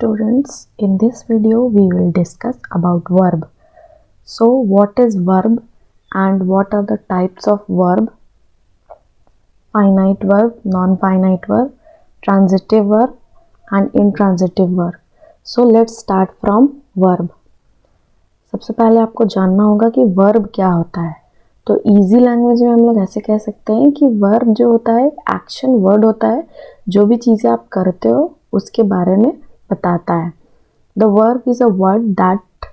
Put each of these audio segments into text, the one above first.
students, in this video we will discuss about verb. So what is verb and what are the types of verb? Finite verb, non-finite verb, transitive verb and intransitive verb. So let's start from verb. सबसे पहले आपको जानना होगा कि verb क्या होता है. तो इजी लैंग्वेज में हम लोग ऐसे कह सकते हैं कि वर्ब जो होता है एक्शन वर्ड होता है, जो भी चीज़ें आप करते हो उसके बारे में बताता है. The verb is a word that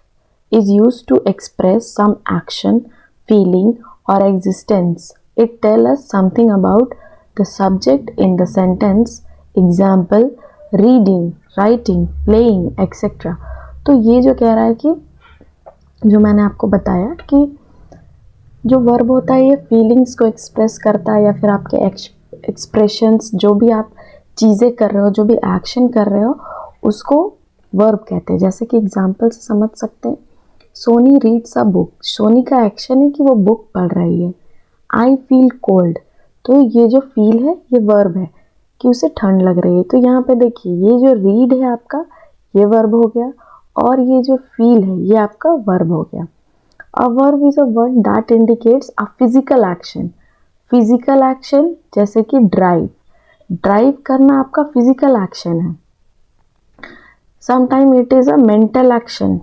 is used to express some action, feeling और existence. It tell us something about the subject in the sentence. Example reading, writing, playing etcetera. तो ये जो कह रहा है कि जो मैंने आपको बताया कि जो वर्ब होता है ये फीलिंग्स को एक्सप्रेस करता है या फिर आपके एक्सप्रेशंस, जो भी आप चीज़ें कर रहे हो, जो भी एक्शन कर रहे हो उसको वर्ब कहते हैं. जैसे कि एग्जांपल से समझ सकते हैं, Soni reads a book. Soni का एक्शन है कि वो बुक पढ़ रही है. आई फील कोल्ड, तो ये जो फील है ये वर्ब है कि उसे ठंड लग रही है. तो यहाँ पे देखिए ये जो रीड है आपका ये वर्ब हो गया और ये जो फील है ये आपका वर्ब हो गया. A verb is a word that indicates a physical action. Physical action जैसे कि drive. Drive करना आपका physical action है. Sometimes it is a mental action.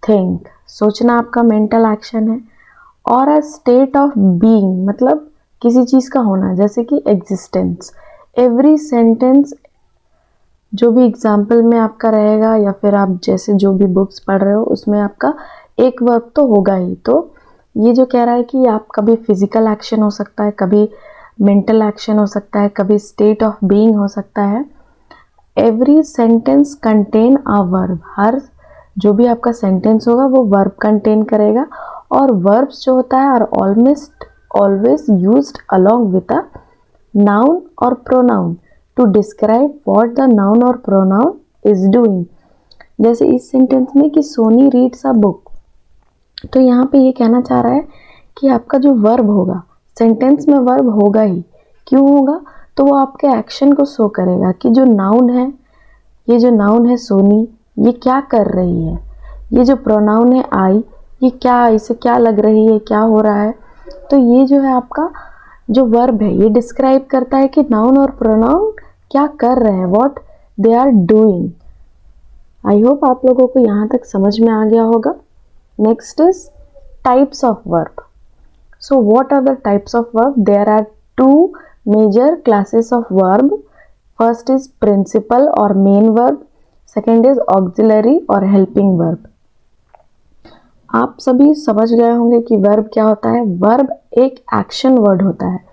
Think, सोचना आपका mental action है. और a state of being मतलब किसी चीज़ का होना, जैसे कि existence. Every sentence जो भी एग्जाम्पल में आपका रहेगा या फिर आप जैसे जो भी बुक्स पढ़ रहे हो उसमें आपका एक वर्ब तो होगा ही. तो ये जो कह रहा है कि आप कभी फिजिकल एक्शन हो सकता है, कभी मेंटल एक्शन हो सकता है, कभी स्टेट ऑफ बीइंग हो सकता है. Every sentence contain a verb. हर जो भी आपका सेंटेंस होगा वो वर्ब कंटेन करेगा. और वर्ब्स जो होता है are almost always used along with a noun और pronoun to describe what the noun और प्रोनाउन इज डूइंग. जैसे इस सेंटेंस में कि सोनी रीड्स अ बुक, तो यहाँ पे ये कहना चाह रहा है कि आपका जो वर्ब होगा, सेंटेंस में वर्ब होगा ही. क्यों होगा? तो वो आपके एक्शन को शो करेगा कि जो नाउन है, ये जो नाउन है सोनी, ये क्या कर रही है. ये जो प्रोनाउन है आई, ये क्या, इसे क्या लग रही है, क्या हो रहा है. तो ये जो है आपका जो वर्ब है ये डिस्क्राइब करता है कि नाउन और प्रोनाउन क्या कर रहे हैं, what they are doing. I hope आप लोगों को यहाँ तक समझ में आ गया होगा. Next is types of verb. So what are the types of verb? There are two major classes of verb. First is principal or main verb. Second is auxiliary or helping verb. आप सभी समझ गए होंगे कि verb क्या होता है. verb एक action word होता है.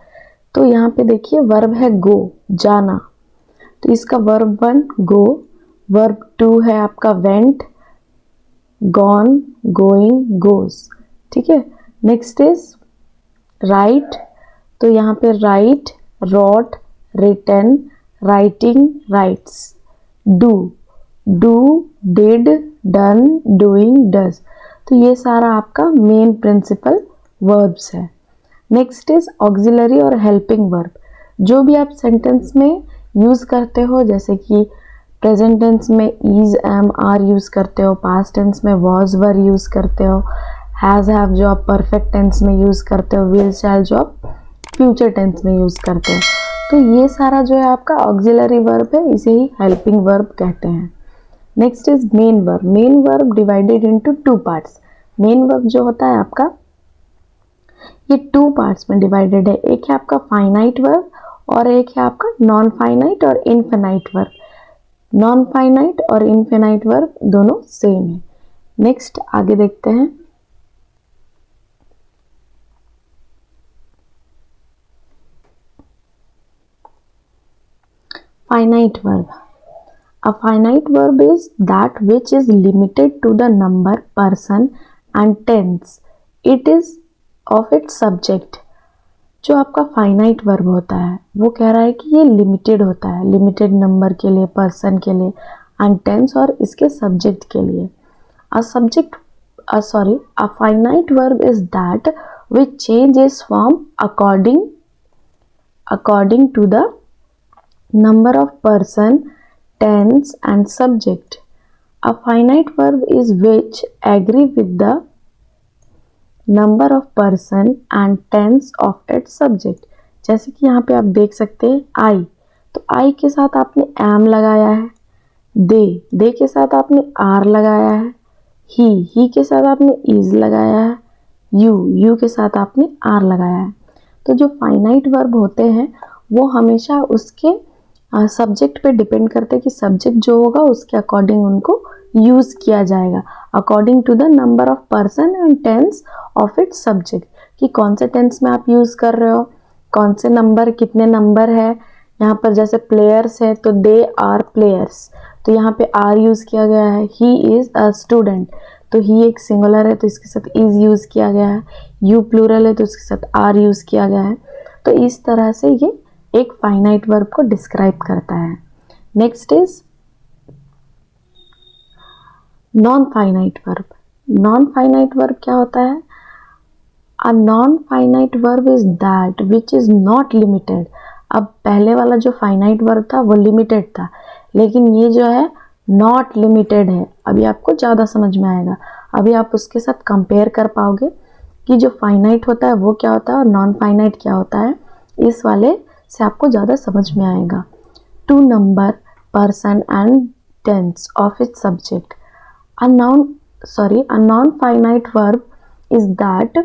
तो यहाँ पे देखिए verb है go, जाना. तो इसका verb 1 go, verb 2 है आपका went, gone, going, goes. ठीक है. Next is right. तो यहाँ पे right, wrote, written, writing, writes. do, did, done, doing, does. तो ये सारा आपका मेन प्रिंसिपल वर्ब्स है. नेक्स्ट इज ऑक्सिलरी और हेल्पिंग वर्ब. जो भी आप सेंटेंस में यूज़ करते हो, जैसे कि प्रेजेंट टेंस में इज, एम, आर यूज़ करते हो, पास्ट टेंस में वॉज, वर यूज़ करते हो, हैज़, हैव जो आप परफेक्ट टेंस में यूज़ करते हो, विल, शैल जो आप फ्यूचर टेंस में यूज़ करते हो. तो ये सारा जो है आपका ऑक्सिलरी वर्ब है, इसे ही हेल्पिंग वर्ब कहते हैं. Next is main verb. Main verb divided into 2 parts. Main verb जो होता है आपका ये 2 पार्ट्स में डिवाइडेड है. एक है आपका फाइनाइट वर्ब और एक है आपका नॉन फाइनाइट और इनफिनाइट वर्ब. नॉन फाइनाइट और इनफिनाइट वर्ब दोनों सेम है. नेक्स्ट आगे देखते हैं. Finite verb. A finite verb is that which is limited to the number, person and tense it is of its subject. जो आपका finite verb होता है वो कह रहा है कि ये लिमिटेड होता है, लिमिटेड नंबर के लिए, पर्सन के लिए एंड टेंस और इसके सब्जेक्ट के लिए. A finite verb is that which change is form according to the number of person, tense and subject. A finite verb is which agree with the number of person and tense of its subject. जैसे कि यहाँ पे आप देख सकते हैं I, तो I के साथ आपने am लगाया है, दे के साथ आपने are लगाया है, ही के साथ आपने is लगाया है, यू के साथ आपने are लगाया है। तो जो फाइनाइट वर्ब होते हैं वो हमेशा उसके सब्जेक्ट पे डिपेंड करते हैं कि सब्जेक्ट जो होगा उसके अकॉर्डिंग उनको यूज़ किया जाएगा, according to the number of person and tense of its subject, कि कौन से टेंस में आप यूज़ कर रहे हो, कौन से नंबर, कितने नंबर है। यहाँ पर जैसे प्लेयर्स है तो दे आर प्लेयर्स, तो यहाँ पे आर यूज़ किया गया है। ही इज़ अ स्टूडेंट, तो ही एक सिंगुलर है तो इसके साथ इज़ यूज़ किया गया है। यू प्लूरल है तो इसके साथ आर यूज़ किया गया है। तो इस तरह से ये एक फाइनाइट वर्ब को डिस्क्राइब करता है। Next is non finite verb. Non finite verb क्या होता है? A non finite verb is that which is not limited. अब पहले वाला जो फाइनाइट वर्ब था वो लिमिटेड था, लेकिन ये जो है नॉट लिमिटेड है। अभी आपको ज़्यादा समझ में आएगा, अभी आप उसके साथ कंपेयर कर पाओगे कि जो फाइनाइट होता है वो क्या होता है और नॉन फाइनाइट क्या होता है। इस वाले से आपको ज़्यादा समझ में आएगा। To number, person and tense of its subject. A non-finite verb is that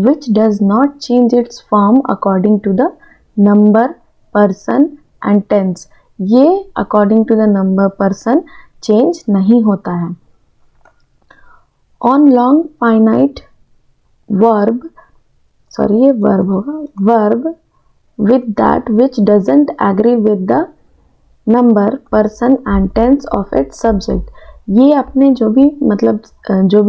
which does not change its form according to the number, person and tense. ये according to the number, person change नहीं होता है। On long finite verb, ये verb होगा, verb with that which doesn't agree with the number, person and tense of its subject. ये अपने जो भी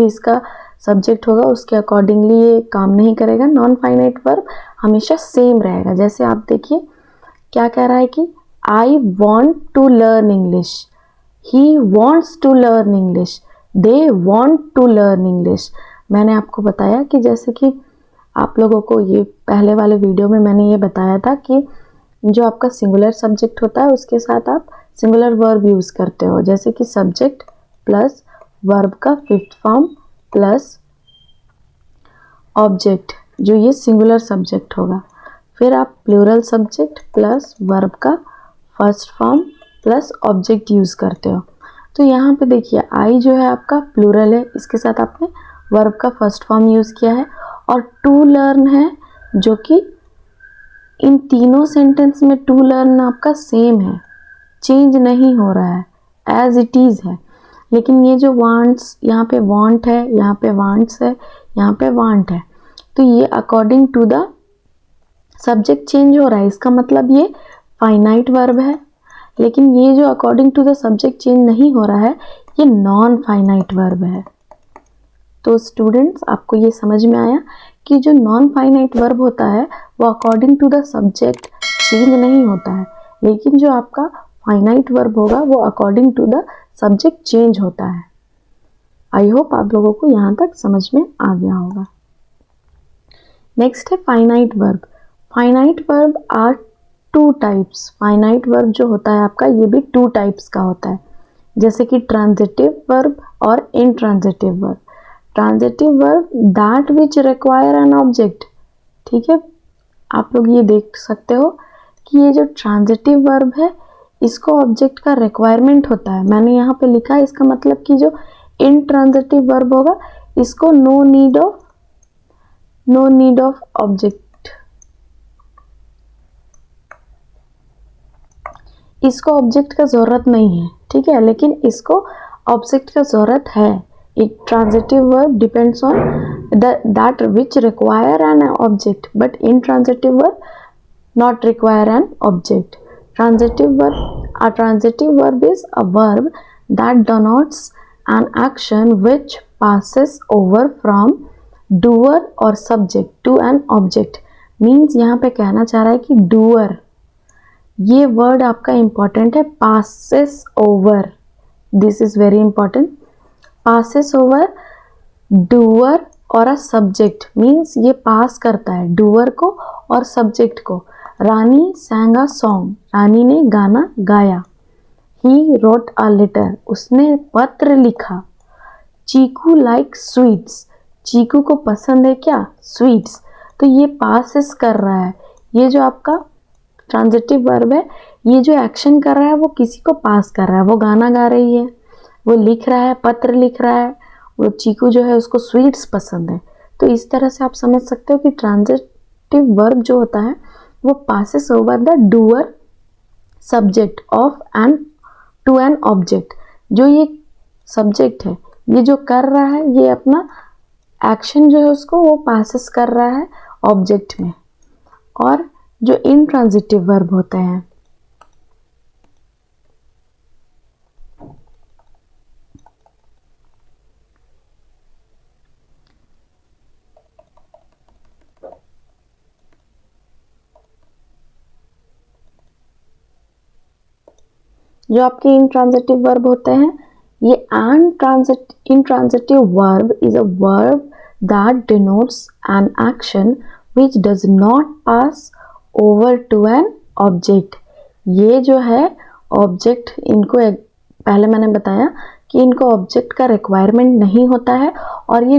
इसका सब्जेक्ट होगा उसके अकॉर्डिंगली ये काम नहीं करेगा। नॉन फाइनाइट वर्ब हमेशा सेम रहेगा। जैसे आप देखिए क्या कह रहा है कि I want to learn English, he wants to learn English, they want to learn English. मैंने आपको बताया कि जैसे कि आप लोगों को ये पहले वाले वीडियो में मैंने ये बताया था कि जो आपका सिंगुलर सब्जेक्ट होता है उसके साथ आप सिंगुलर वर्ब यूज़ करते हो, जैसे कि सब्जेक्ट प्लस वर्ब का फिफ्थ फॉर्म प्लस ऑब्जेक्ट, जो ये सिंगुलर सब्जेक्ट होगा। फिर आप प्लूरल सब्जेक्ट प्लस वर्ब का first form plus object use करते हो। तो यहाँ पे देखिए आई जो है आपका प्लूरल है, इसके साथ आपने वर्ब का फर्स्ट फॉर्म यूज़ किया है। और टू लर्न है जो कि इन तीनों सेंटेंस में टू लर्न आपका सेम है, चेंज नहीं हो रहा है, एज इट इज़ है। लेकिन ये जो वांट्स, यहाँ पे वांट है, यहाँ पे वांट्स है, यहाँ पे वांट है, तो ये according to the subject change हो रहा है। इसका मतलब ये फाइनाइट वर्ब है। लेकिन ये जो according to the subject change नहीं हो रहा है ये नॉन फाइनाइट वर्ब है। तो स्टूडेंट्स आपको ये समझ में आया कि जो नॉन फाइनाइट वर्ब होता है वो according to the subject change नहीं होता है, लेकिन जो आपका फाइनाइट वर्ब होगा वो according to the subject change होता है। आई होप आप लोगों को यहाँ तक समझ में आ गया होगा। नेक्स्ट है finite verb. Finite verb are two types. Finite verb जो होता है आपका ये भी टू टाइप्स का होता है, जैसे कि ट्रांजिटिव वर्ब और intransitive verb. Transitive verb that which require an object. ठीक है, आप लोग ये देख सकते हो कि ये जो ट्रांजिटिव वर्ब है इसको ऑब्जेक्ट का रिक्वायरमेंट होता है। मैंने यहाँ पे लिखा है, इसका मतलब कि जो इनट्रांजिटिव वर्ब होगा इसको नो नीड ऑफ ऑब्जेक्ट, इसको ऑब्जेक्ट का ज़रूरत नहीं है। ठीक है, लेकिन इसको ऑब्जेक्ट का ज़रूरत है। एक transitive verb depends on that which require an object, but intransitive verb not require an object. Transitive verb, a transitive verb is a verb that denotes an action which passes over from doer or subject to an object. Means यहाँ पे कहना चाह रहा है कि doer, ये word आपका important है, passes over. This is very important. Passes over doer और a subject means ये pass करता है doer को और subject को। रानी sang a song, रानी ने गाना गाया। ही रोट अ लेटर, उसने पत्र लिखा। चीकू लाइक स्वीट्स, चीकू को पसंद है क्या, स्वीट्स। तो ये पासेस कर रहा है, ये जो आपका ट्रांजिटिव वर्ब है, ये जो एक्शन कर रहा है वो किसी को पास कर रहा है। वो गाना गा रही है, वो लिख रहा है, पत्र लिख रहा है, वो चीकू जो है उसको स्वीट्स पसंद है। तो इस तरह से आप समझ सकते हो कि ट्रांजिटिव वर्ब जो होता है वो passes over the doer subject of an to an object. जो ये सब्जेक्ट है, ये जो कर रहा है, ये अपना एक्शन जो है उसको वो पासेस कर रहा है ऑब्जेक्ट में। और जो इंट्रांजिटिव वर्ब होते हैं, जो आपके इंट्रांजिटिव वर्ब होते हैं, ये intransitive verb is a verb that denotes an action which does not pass over to an object। ये जो है ऑब्जेक्ट, इनको पहले मैंने बताया कि इनको ऑब्जेक्ट का रिक्वायरमेंट नहीं होता है और ये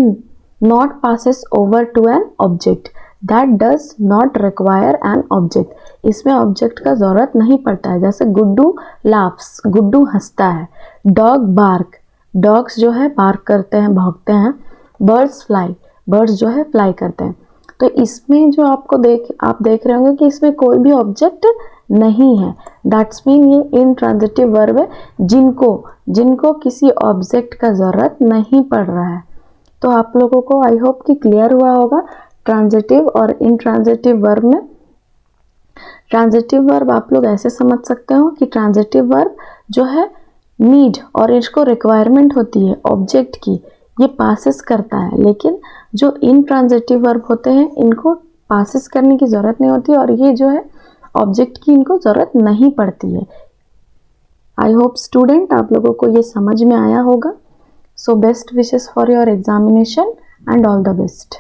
not passes over to an object, that does not require an object. इसमें ऑब्जेक्ट का ज़रूरत नहीं पड़ता है। जैसे गुड्डू लाफ्स, गुड्डू हंसता है। डॉग बार्क, डॉग्स जो है बार्क करते हैं, भौंकते हैं। बर्ड्स फ्लाई, बर्ड्स जो है फ्लाई करते हैं। तो इसमें जो आप देख रहे होंगे कि इसमें कोई भी ऑब्जेक्ट नहीं है। दैट्स मीन ये इंट्रांजिटिव वर्ब है जिनको किसी ऑब्जेक्ट का ज़रूरत नहीं पड़ रहा है। तो आप लोगों को आई होप कि क्लियर हुआ होगा ट्रांजिटिव और इंट्रांजिटिव वर्ब में। ट्रांजिटिव वर्ब आप लोग ऐसे समझ सकते हो कि ट्रांजिटिव वर्ब जो है नीड और इसको रिक्वायरमेंट होती है ऑब्जेक्ट की, ये पासेस करता है। लेकिन जो इंट्रांजिटिव वर्ब होते हैं इनको पासेस करने की ज़रूरत नहीं होती और ये जो है ऑब्जेक्ट की इनको ज़रूरत नहीं पड़ती है। आई होप स्टूडेंट आप लोगों को ये समझ में आया होगा। So best wishes for your examination and all the best.